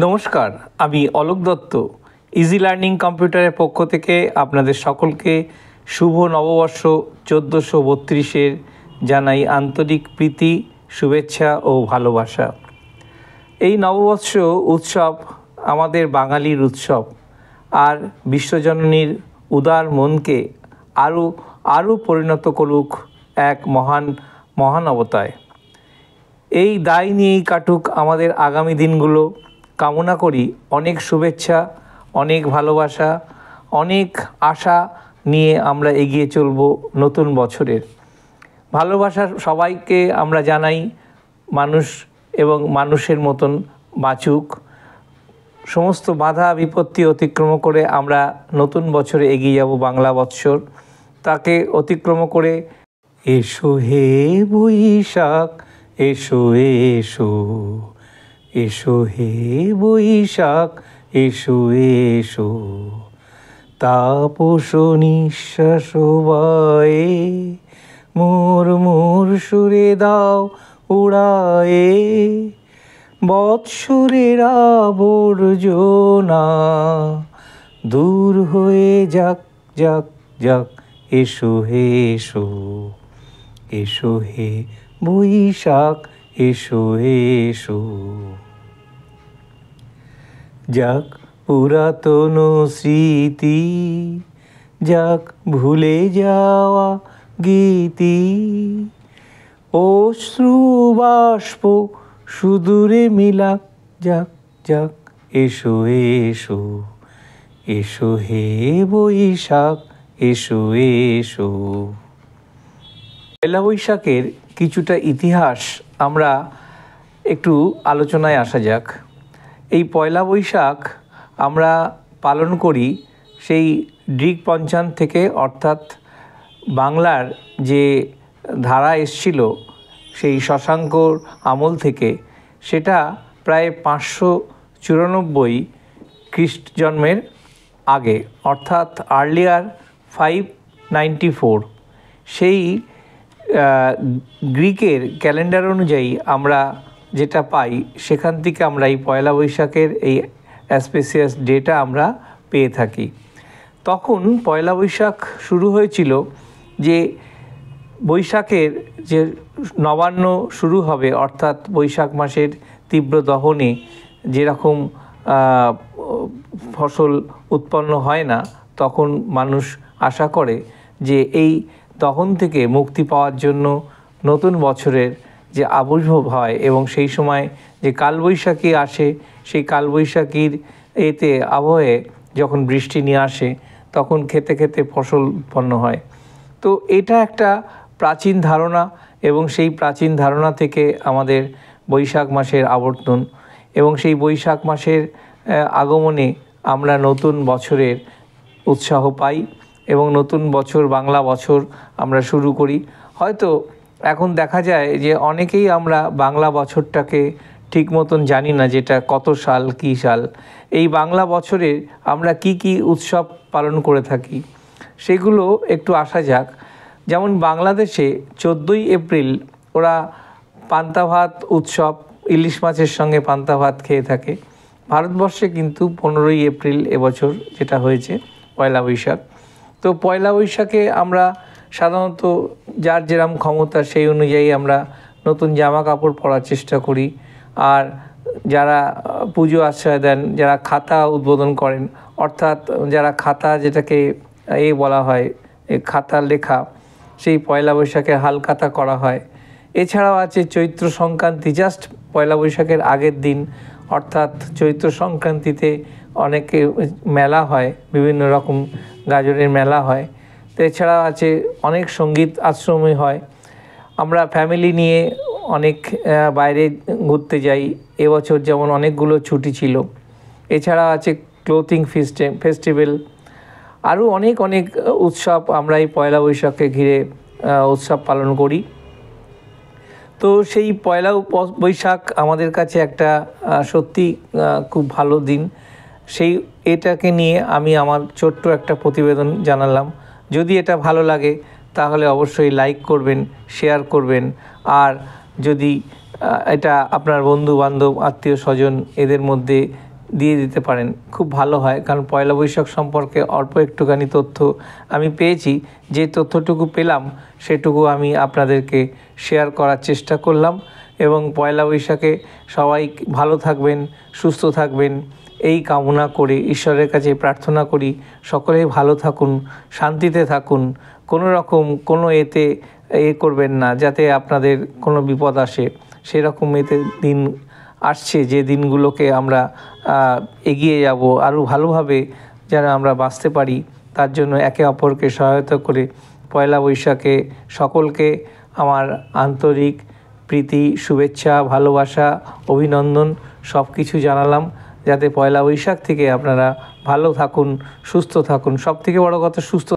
নমস্কার, আমি Alok Dutta. Easy learning কম্পিউটারের পক্ষ থেকে আপনাদের সকলকে শুভ নববর্ষ 1432-এর জানাই আন্তরিক প্রীতি, শুভেচ্ছা ও ভালোবাসা। এই নববর্ষ উৎসব আমাদের বাঙালির উৎসব, আর বিশ্বজননীর উদার মনকে আরও পরিণত করুক এক মহানবতায়। এই দায় নিয়েই কাটুক আমাদের আগামী দিনগুলো। কামনা করি অনেক শুভেচ্ছা, অনেক ভালোবাসা, অনেক আশা নিয়ে আমরা এগিয়ে চলব নতুন বছরের। ভালোবাসার সবাইকে আমরা জানাই, মানুষ এবং মানুষের মতন বাঁচুক। সমস্ত বাধা বিপত্তি অতিক্রম করে আমরা নতুন বছরে এগিয়ে যাব বাংলা বৎসর। তাকে অতিক্রম করে এসো হে বৈশাখ, এসো এসো, এসো হে বৈশাখ, এসো এসো, তাপস নিঃশ্বাস বায়ে মোর মোর সুরে দাও উড়ায়ে, বৎসরের আবর্জনা দূর হয়ে যাক যাক যাক, এসো হে এসো, এসো হে বৈশাখ, এসো এসো। যাক পুরাতন স্মৃতি, যাক ভুলে যাওয়া গীতি, অশ্রু বাষ্প সুদূরে মিলাক যাক যাক, এসো এসো, এসো হে বৈশাখ, এসো এসো। পয়লা বৈশাখের কিছুটা ইতিহাস আমরা একটু আলোচনায় আসা যাক। এই পয়লা বৈশাখ আমরা পালন করি সেই গ্রিক পঞ্চাঙ্গ থেকে, অর্থাৎ বাংলার যে ধারা এসছিল সেই শশাঙ্কর আমল থেকে। সেটা প্রায় 594 খ্রিস্ট জন্মের আগে, অর্থাৎ আর্লিয়ার 594। সেই গ্রিকের ক্যালেন্ডার অনুযায়ী আমরা যেটা পাই, সেখান থেকে আমরা এই পয়লা বৈশাখের এই অ্যাসপেসিয়াস ডেটা আমরা পেয়ে থাকি। তখন পয়লা বৈশাখ শুরু হয়েছিল যে বৈশাখের যে নবান্ন শুরু হবে, অর্থাৎ বৈশাখ মাসের তীব্র দহনে যেরকম ফসল উৎপন্ন হয় না, তখন মানুষ আশা করে যে এই দহন থেকে মুক্তি পাওয়ার জন্য নতুন বছরের যে আবির্ভাব হয় এবং সেই সময় যে কালবৈশাখী আসে, সেই কালবৈশাখীর এতে আবহে যখন বৃষ্টি নিয়ে আসে, তখন খেতে খেতে ফসল উৎপন্ন হয়। তো এটা একটা প্রাচীন ধারণা, এবং সেই প্রাচীন ধারণা থেকে আমাদের বৈশাখ মাসের আবর্তন, এবং সেই বৈশাখ মাসের আগমনে আমরা নতুন বছরের উৎসাহ পাই এবং নতুন বছর, বাংলা বছর আমরা শুরু করি। হয়তো এখন দেখা যায় যে অনেকেই আমরা বাংলা বছরটাকে ঠিক মতন জানি না, যেটা কত সাল, কী সাল। এই বাংলা বছরে আমরা কি কি উৎসব পালন করে থাকি সেগুলো একটু আসা যাক। যেমন বাংলাদেশে 14ই এপ্রিল ওরা পান্তা ভাত উৎসব, ইলিশ মাছের সঙ্গে পান্তা ভাত খেয়ে থাকে। ভারতবর্ষে কিন্তু 15ই এপ্রিল এবছর যেটা হয়েছে পয়লা বৈশাখ। তো পয়লা বৈশাখে আমরা সাধারণত যার যেরকম ক্ষমতা সেই অনুযায়ী আমরা নতুন জামা কাপড় পরার চেষ্টা করি। আর যারা পুজো আশ্রয় দেন, যারা খাতা উদ্বোধন করেন, অর্থাৎ যারা খাতা যেটাকে বলা হয় খাতা লেখা, সেই পয়লা বৈশাখে হালখাতা করা হয়। এছাড়াও আছে চৈত্র সংক্রান্তি, জাস্ট পয়লা বৈশাখের আগের দিন, অর্থাৎ চৈত্র সংক্রান্তিতে অনেকে মেলা হয়, বিভিন্ন রকম গাজরের মেলা হয়। তো এছাড়াও আছে অনেক সঙ্গীত আশ্রমই হয়। আমরা ফ্যামিলি নিয়ে অনেক বাইরে ঘুরতে যাই। এবছর যেমন অনেকগুলো ছুটি ছিল। এছাড়া আছে ক্লোথিং ফেস্টিভ্যাল, আরও অনেক অনেক উৎসব আমরা এই পয়লা বৈশাখকে ঘিরে উৎসব পালন করি। তো সেই পয়লা বৈশাখ আমাদের কাছে একটা সত্যি খুব ভালো দিন। এটাকে নিয়ে আমি আমার ছোট্ট একটা প্রতিবেদন জানালাম। যদি এটা ভালো লাগে তাহলে অবশ্যই লাইক করবেন, শেয়ার করবেন। আর যদি এটা আপনার বন্ধু বান্ধব, আত্মীয় স্বজন এদের মধ্যে দিয়ে দিতে পারেন, খুব ভালো হয়। কারণ পয়লা বৈশাখ সম্পর্কে অল্প একটুখানি তথ্য আমি পেয়েছি, যে তথ্যটুকু পেলাম সেটুকু আমি আপনাদেরকে শেয়ার করার চেষ্টা করলাম। এবং পয়লা বৈশাখে সবাই ভালো থাকবেন, সুস্থ থাকবেন এই কামনা করে ঈশ্বরের কাছে প্রার্থনা করি সকলেই ভালো থাকুন, শান্তিতে থাকুন, কোনো রকম কোনো এতে করবেন না যাতে আপনাদের কোনো বিপদ আসে। সেরকম এতে দিন আসছে যে দিনগুলোকে আমরা এগিয়ে যাব আরও ভালোভাবে যেন আমরা বাঁচতে পারি, তার জন্য একে অপরকে সহায়তা করে পয়লা বৈশাখে সকলকে আমার আন্তরিক প্রীতি, শুভেচ্ছা, ভালোবাসা, অভিনন্দন সব কিছু জানালাম, যাতে পয়লা বৈশাখ থেকে আপনারা ভালো থাকুন, সুস্থ থাকুন। সবথেকে বড় কথা সুস্থ